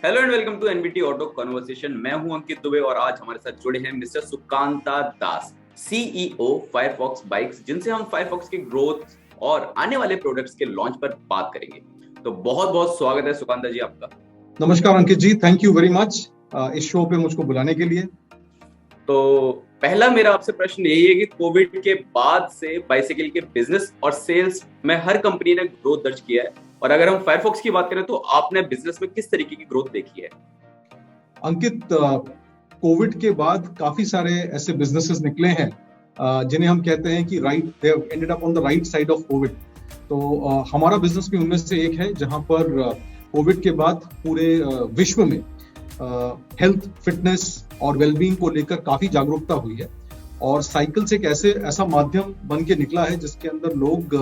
Hello and welcome to NBT auto conversation. मैं हूं अंकित दुबे और आज हमारे साथ जुड़े हैं मिस्टर सुकांता दास, सीईओ फायरफॉक्स बाइक्स, जिनसे हम फायरफॉक्स के ग्रोथ और आने वाले प्रोडक्ट्स के लॉन्च पर बात करेंगे। तो बहुत बहुत स्वागत है सुकांता जी आपका। नमस्कार अंकित जी, थैंक यू वेरी मच इस शो पे मुझको बुलाने के लिए। तो पहला मेरा आपसे प्रश्न यही है कि कोविड के बाद से बाइसिकल के बिजनेस और सेल्स में हर कंपनी ने ग्रोथ दर्ज किया है, और अगर हम फायरफॉक्स की बात करें तो आपने बिजनेस में किस तरीके की ग्रोथ देखी है? अंकित, कोविड के बाद काफी सारे ऐसे बिजनेसेस निकले हैं जिन्हें हम कहते हैं कि they have ended up on the right side of Covid. तो हमारा बिजनेस भी उनमें से एक है जहां पर कोविड के बाद पूरे विश्व में हेल्थ, फिटनेस और वेलबींग को लेकर काफी जागरूकता हुई है। और साइकिल्स एक ऐसा माध्यम बन के निकला है जिसके अंदर लोग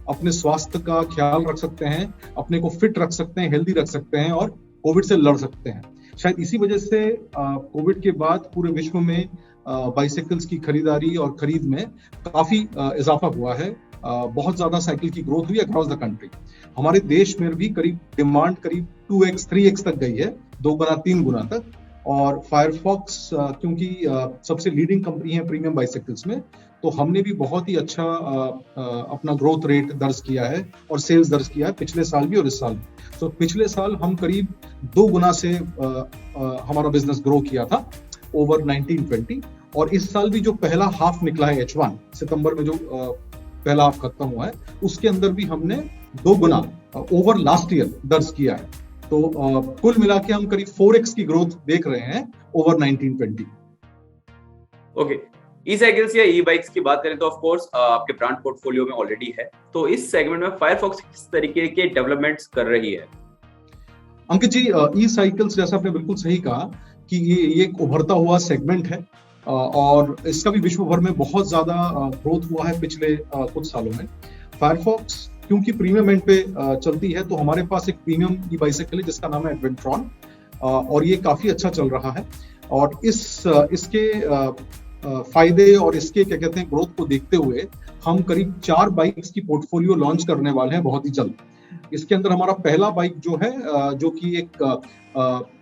अपने स्वास्थ्य का ख्याल रख सकते हैं, अपने को फिट रख सकते हैं, हेल्दी रख सकते हैं और कोविड से लड़ सकते हैं। शायद इसी वजह से कोविड के बाद पूरे विश्व में बाइसाइकिल्स की खरीदारी और खरीद में काफी इजाफा हुआ है। बहुत ज्यादा साइकिल की ग्रोथ हुई अक्रॉस द कंट्री। हमारे देश में भी डिमांड करीब 2x 3x तक गई है, 2 गुना 3 गुना तक। और फायरफॉक्स क्योंकि सबसे लीडिंग कंपनी है प्रीमियम बाइसाइकिल्स में, तो हमने भी बहुत ही अच्छा अपना ग्रोथ रेट दर्ज किया है और सेल्स दर्ज किया है पिछले साल भी और इस साल भी। तो पिछले साल हम करीब 2 गुना से हमारा बिजनेस ग्रो किया था ओवर 1920। और इस साल भी जो पहला हाफ निकला है H1 सितंबर में, जो पहला हाफ खत्म हुआ है, उसके अंदर भी हमने 2 गुना ओवर लास्ट ईयर दर्ज किया है। तो कुल मिला के हम करीब 4x की ग्रोथ देख रहे हैं ओवर 1920। ओके, ई साइकिल्स या ई बाइक्स की बात करें तो ऑफ कोर्स आपके ब्रांड पोर्टफोलियो में ऑलरेडी है। तो इस सेगमेंट में फायरफॉक्स किस तरीके के डेवलपमेंट्स कर रही है? अंकित जी, ई साइकिल्स जैसा आपने बिल्कुल सही कहा कि ये एक उभरता हुआ सेगमेंट है और इसका भी विश्व भर में बहुत ज्यादा ग्रोथ हुआ है पिछले कुछ सालों में। फायरफॉक्स क्योंकि प्रीमियम एंड पे चलती है, तो हमारे पास एक प्रीमियम ई बाइसाइकिल है जिसका नाम है एडवेंट्रॉन, और ये काफी अच्छा चल रहा है। और इसके फायदे और इसके क्या कहते हैं ग्रोथ को देखते हुए हम करीब 4 बाइक्स की पोर्टफोलियो लॉन्च करने वाले हैं बहुत ही जल्द। इसके अंदर हमारा पहला बाइक जो है, जो कि एक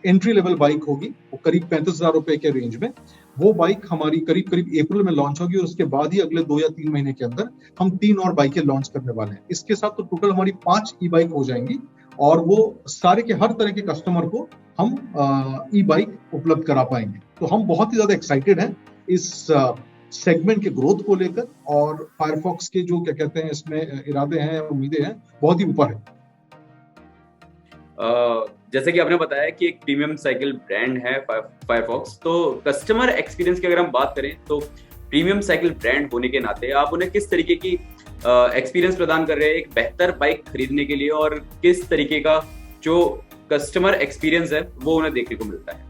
एंट्री लेवल बाइक होगी, वो करीब 35,000 रुपए के रेंज में। वो बाइक हमारी करीब अप्रैल में लॉन्च होगी और उसके बाद ही अगले 2 या 3 महीने के अंदर हम 3 और बाइकें लॉन्च करने वाले हैं। इसके साथ तो टोटल हमारी 5 ई बाइक हो जाएंगी और वो सारे के हर तरह के कस्टमर को हम ई बाइक उपलब्ध करा पाएंगे। तो हम बहुत ही ज्यादा एक्साइटेड हैं इस सेगमेंट के ग्रोथ को लेकर, और फायरफॉक्स के जो क्या कहते हैं इसमें इरादे हैं, उम्मीदें हैं, बहुत ही ऊपर है। जैसे कि आपने बताया कि एक प्रीमियम साइकिल ब्रांड है फायरफॉक्स, तो कस्टमर एक्सपीरियंस की अगर हम बात करें तो प्रीमियम साइकिल ब्रांड होने के नाते आप उन्हें किस तरीके की एक्सपीरियंस प्रदान कर रहे हैं एक बेहतर बाइक खरीदने के लिए, और किस तरीके का जो कस्टमर एक्सपीरियंस है वो उन्हें देखने को मिलता है?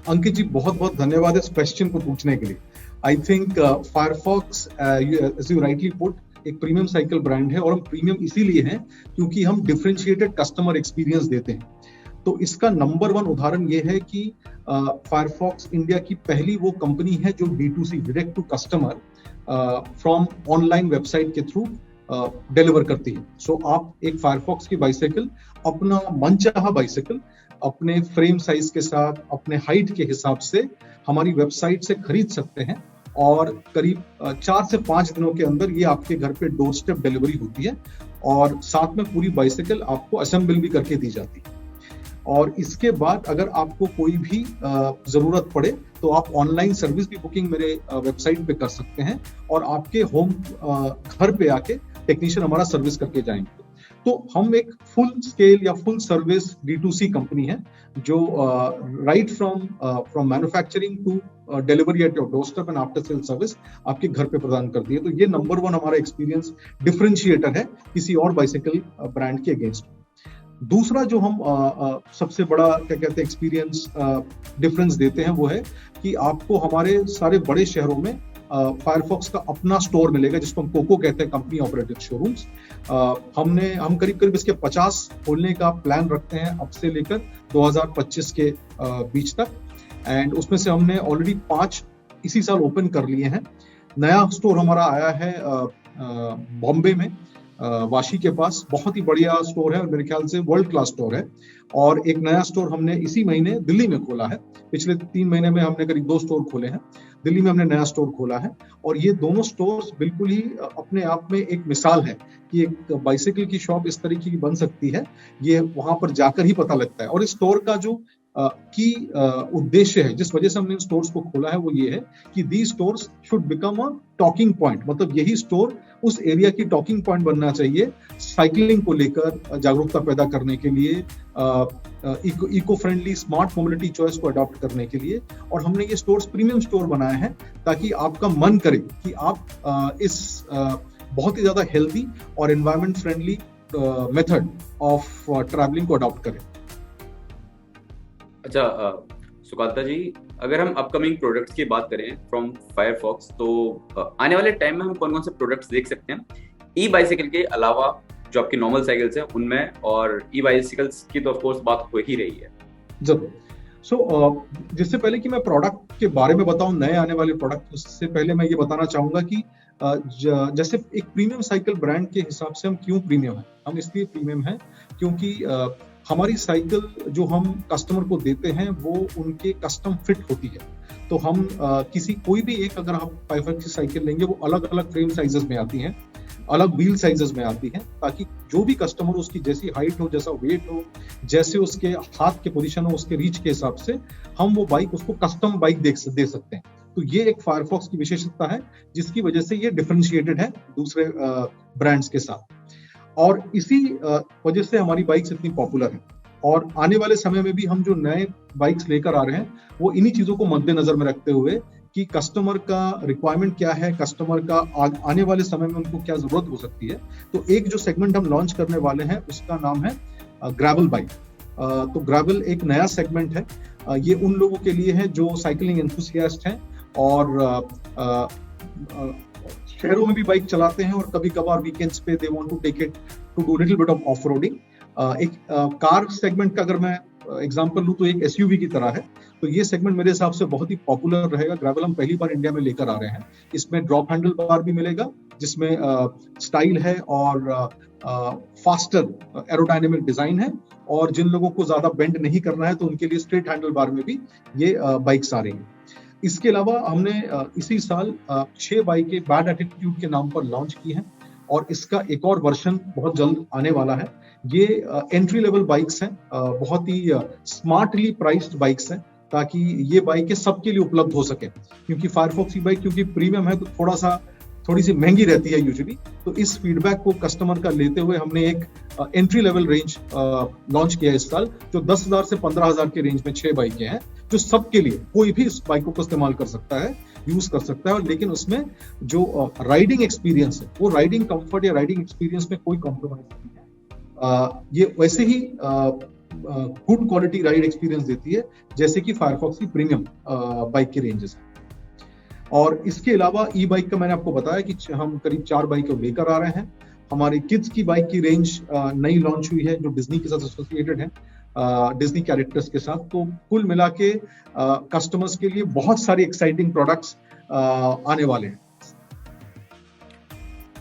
अंकित जी, बहुत बहुत धन्यवाद इस क्वेश्चन को पूछने के लिए। I think Firefox, as you rightly put, एक प्रीमियम साइकिल ब्रांड है और हम प्रीमियम इसीलिए हैं क्योंकि हम डिफरेंशिएटेड कस्टमर एक्सपीरियंस देते हैं। तो इसका नंबर 1 उदाहरण ये है कि फायरफॉक्स इंडिया की पहली वो कंपनी है जो B2C, direct to customer, from online website के थ्रू डिलीवर करती है। सो आप एक फायरफॉक्स की बाइसाइकिल, अपना मनचाहा बाइसाइकिल अपने फ्रेम साइज के साथ, अपने हाइट के हिसाब से हमारी वेबसाइट से खरीद सकते हैं और करीब 4 से 5 दिनों के अंदर ये आपके घर पे डोर स्टेप डिलीवरी होती है और साथ में पूरी बाइसाइकिल आपको असेंबल भी करके दी जाती है। और इसके बाद अगर आपको कोई भी जरूरत पड़े तो आप ऑनलाइन सर्विस भी बुकिंग मेरे वेबसाइट पे कर सकते हैं और आपके होम घर पे आके टेक्नीशियन हमारा सर्विस करके जाएंगे। तो हम एक फुल स्केल या फुल सर्विस D2C कंपनी है जो right from manufacturing to delivery at your doorstep and after sale service आपके घर पे प्रदान करती है। तो ये नंबर 1 हमारा एक्सपीरियंस डिफरेंशिएटर है किसी और बाइसाइकिल ब्रांड के अगेंस्ट। दूसरा जो हम सबसे बड़ा क्या कहते हैं एक्सपीरियंस डिफरेंस देते हैं वो है कि आपको हमारे सारे बड़े शहरों में फायरफॉक्स का अपना स्टोर मिलेगा, जिसको हम कोको कहते हैं, कंपनी ऑपरेटेड शोरूम्स। हम करीब इसके 50 खोलने का प्लान रखते हैं अब से लेकर 2025 के बीच तक, एंड उसमें से हमने ऑलरेडी 5 इसी साल ओपन कर लिए हैं। नया स्टोर हमारा आया है बॉम्बे में, वाशी के पास बहुत ही बढ़िया स्टोर है और मेरे ख्याल से वर्ल्ड क्लास स्टोर है। और एक नया स्टोर हमने इसी महीने दिल्ली में खोला है। पिछले 3 महीने में हमने करीब 2 स्टोर खोले हैं। दिल्ली में हमने नया स्टोर खोला है और ये दोनों स्टोर्स बिल्कुल ही अपने आप में एक मिसाल है कि एक बाइसिकल की शॉप इस तरीके की बन सकती है, ये वहां पर जाकर ही पता लगता है। और इस स्टोर का जो की उद्देश्य है, जिस वजह से हमने इन स्टोर्स को खोला है, वो ये है कि these stores should become a talking point. मतलब यही स्टोर उस एरिया की टॉकिंग पॉइंट बनना चाहिए, साइकिलिंग को लेकर जागरूकता पैदा करने के लिए, eco friendly smart mobility choice को अडॉप्ट करने के लिए। और हमने ये स्टोर्स प्रीमियम स्टोर बनाए हैं ताकि आपका मन करे कि आप इस बहुत ही ज्यादा हेल्दी और environment friendly method of travelling को अडॉप्ट करें। अच्छा सुकांता जी, अगर हम अपकमिंग प्रोडक्ट्स की बात करें फ्रॉम फायरफॉक्स, तो आने वाले टाइम में हम कौन कौन से प्रोडक्ट्स देख सकते हैं ई बाइसिकल के अलावा जो आपकी नॉर्मल साइकिल्स हैं उनमें, और ई बाइसिकल्स की तो ऑफ कोर्स बात हो ही रही है। जरूर। जिससे पहले कि मैं प्रोडक्ट के बारे में बताऊं, नए आने वाले प्रोडक्ट, उससे पहले मैं ये बताना चाहूंगा कि जैसे एक प्रीमियम साइकिल ब्रांड के हिसाब से हम क्यों प्रीमियम है। हम इसलिए प्रीमियम है क्योंकि हमारी साइकिल जो हम कस्टमर को देते हैं वो उनके कस्टम फिट होती है। तो हम कोई भी एक, अगर हम फाइफर की साइकिल लेंगे, वो अलग अलग फ्रेम साइजेस में आती हैं, अलग व्हील साइजेस में आती हैं, ताकि जो भी कस्टमर, उसकी जैसी हाइट हो, जैसा वेट हो, जैसे उसके हाथ के पोजीशन हो, उसके रीच के हिसाब से हम वो बाइक, उसको कस्टम बाइक दे सकते हैं। तो ये एक फायरफॉक्स की विशेषता है, जिसकी वजह से ये डिफरेंशिएटेड है दूसरे ब्रांड्स के साथ। और इसी वजह से हमारी बाइक्स इतनी पॉपुलर है। और आने वाले समय में भी हम जो नए बाइक्स लेकर आ रहे हैं, वो इन्हीं चीजों को मद्देनजर में रखते हुए कि कस्टमर का रिक्वायरमेंट क्या है, कस्टमर का आने वाले समय में उनको क्या जरूरत हो सकती है। तो एक जो सेगमेंट हम लॉन्च करने वाले हैं, उसका नाम है ग्रेवल बाइक। तो ग्रेवल एक नया सेगमेंट है। ये उन लोगों के लिए है जो साइकिलिंग एंथुसियास्ट हैं और शहरों में भी बाइक चलाते हैं, और कभी कभार वीकेंड्स पे they want to take it to do little bit of off roading. एक कार सेगमेंट का अगर मैं एग्जांपल लूं तो एक एसयूवी की तरह है। तो ये सेगमेंट मेरे हिसाब से बहुत ही पॉपुलर रहेगा। ग्रेवल हम पहली बार इंडिया में लेकर आ रहे हैं। इसमें ड्रॉप हैंडल बार भी मिलेगा, जिसमें स्टाइल है और फास्टर एरोडायनेमिक डिजाइन है। और जिन लोगों को ज्यादा बेंड नहीं करना है, तो उनके लिए स्ट्रेट हैंडल बार में भी ये बाइक्स आ रही हैं। इसके अलावा हमने इसी साल 6 बाइकें बैड एटीट्यूड के नाम पर लॉन्च की हैं, और इसका एक और वर्जन बहुत जल्द आने वाला है। ये एंट्री लेवल बाइक्स हैं, बहुत ही स्मार्टली प्राइस्ड बाइक्स हैं, ताकि ये बाइकें सबके लिए उपलब्ध हो सके। क्योंकि फायरफॉक्स की बाइक क्योंकि प्रीमियम है, तो थोड़ी सी महंगी रहती है यूजुअली। तो इस फीडबैक को कस्टमर का लेते हुए हमने एक एंट्री लेवल रेंज लॉन्च किया इस साल, जो 10,000 से 15,000 के रेंज में 6 बाइकें हैं, जो सबके लिए, कोई भी इस बाइकों को इस्तेमाल कर सकता है, यूज कर सकता है। लेकिन उसमें जो राइडिंग एक्सपीरियंस है, वो राइडिंग कंफर्ट या राइडिंग एक्सपीरियंस में कोई कॉम्प्रोमाइज नहीं है। ये वैसे ही गुड क्वालिटी राइड एक्सपीरियंस देती है, जैसे कि फायरफॉक्स की प्रीमियम बाइक के रेंजेस है। और इसके अलावा ई बाइक का मैंने आपको बताया कि हम करीब 4 बाइकें लेकर आ रहे हैं। हमारी किड्स की बाइक की रेंज नई लॉन्च हुई है, जो डिज्नी के साथ एसोसिएटेड है, डिज्नी कैरेक्टर्स के साथ। तो कुल मिला के कस्टमर्स के लिए बहुत सारी एक्साइटिंग प्रोडक्ट्स आने वाले हैं।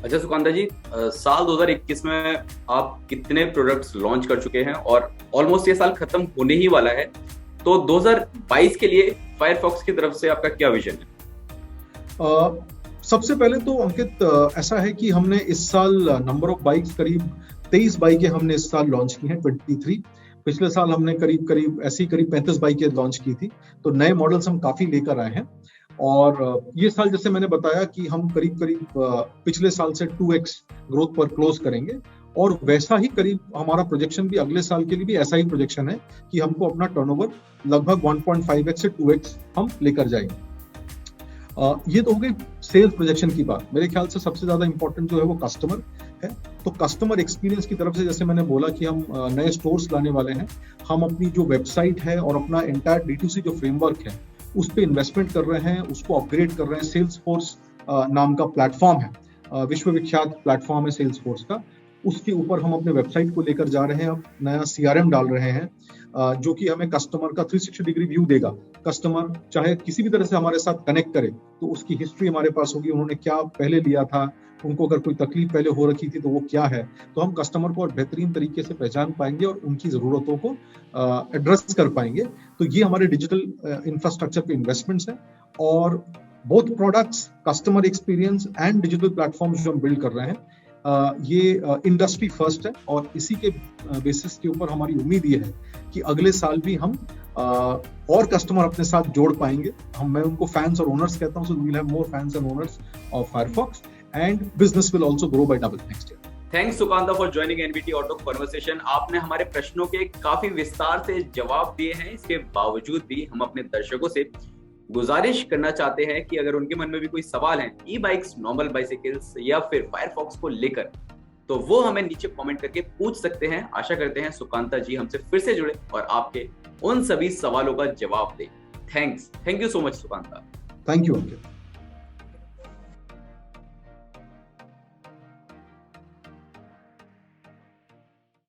अच्छा सुकांता जी, साल 2021 में आप कितने प्रोडक्ट्स लॉन्च कर चुके हैं, और ऑलमोस्ट ये साल खत्म होने ही वाला है, तो 2022 के लिए फायरफॉक्स की तरफ से आपका क्या विजन है? सबसे पहले तो अंकित, ऐसा है कि हमने इस साल नंबर ऑफ बाइक्स करीब 23 बाइकें हमने इस साल लॉन्च की हैं, 23। पिछले साल हमने करीब 35 बाइकें लॉन्च की थी। तो नए मॉडल्स हम काफी लेकर आए हैं। और ये साल, जैसे मैंने बताया, कि हम करीब पिछले साल से 2x ग्रोथ पर क्लोज करेंगे। और वैसा ही करीब हमारा प्रोजेक्शन भी अगले साल के लिए भी ऐसा ही प्रोजेक्शन है कि हमको अपना टर्नओवर लगभग 1.5x से 2x हम लेकर जाएंगे। ये तो हो गई सेल्स प्रोजेक्शन की बात। मेरे ख्याल से सबसे ज्यादा इंपॉर्टेंट जो है वो कस्टमर है। तो कस्टमर एक्सपीरियंस की तरफ से, जैसे मैंने बोला कि हम नए स्टोर्स लाने वाले हैं, हम अपनी जो वेबसाइट है और अपना एंटायर D2C जो फ्रेमवर्क है, उस पर इन्वेस्टमेंट कर रहे हैं, उसको अपग्रेड कर रहे हैं। सेल्स फोर्स नाम का प्लेटफॉर्म है, विश्व विख्यात प्लेटफॉर्म है सेल्स फोर्स का। उसके ऊपर हम अपने वेबसाइट को लेकर जा रहे हैं, अब नया CRM डाल रहे हैं जो कि हमें कस्टमर का 360 डिग्री व्यू देगा। कस्टमर चाहे किसी भी तरह से हमारे साथ कनेक्ट करे तो उसकी हिस्ट्री हमारे पास होगी, उन्होंने क्या पहले लिया था, उनको अगर कोई तकलीफ पहले हो रखी थी तो वो क्या है, तो हम कस्टमर को और बेहतरीन तरीके से पहचान पाएंगे और उनकी ज़रूरतों को एड्रेस कर पाएंगे। तो ये हमारे डिजिटल इंफ्रास्ट्रक्चर पे इन्वेस्टमेंट्स हैं और both products, customer experience and digital platforms जो हम बिल्ड कर रहे हैं ये इंडस्ट्री फर्स्ट है और इसी के बेसिस के ऊपर हमारी उम्मीद ये है कि अगले साल भी हम और कस्टमर अपने साथ जोड़ पाएंगे। मैं उनको फैंस और ओनर्स कहता हूं, so we will have more fans and owners of Firefox and business will also grow by double next year. Thanks Sukanta for joining NVT auto conversation. आपने हमारे प्रश्नों के काफी विस्तार से जवाब दिए हैं। इसके बावजूद भी हम अपने दर्शकों से गुजारिश करना चाहते हैं कि अगर उनके मन में भी कोई सवाल है ई बाइक्स, नॉर्मल बाइसिकल्स या फिर फायरफॉक्स को लेकर, तो वो हमें नीचे कमेंट करके पूछ सकते हैं। आशा करते हैं सुकांता जी हमसे फिर से जुड़े और आपके उन सभी सवालों का जवाब दें। Thank you so much Sukanta. Thank you Ankit.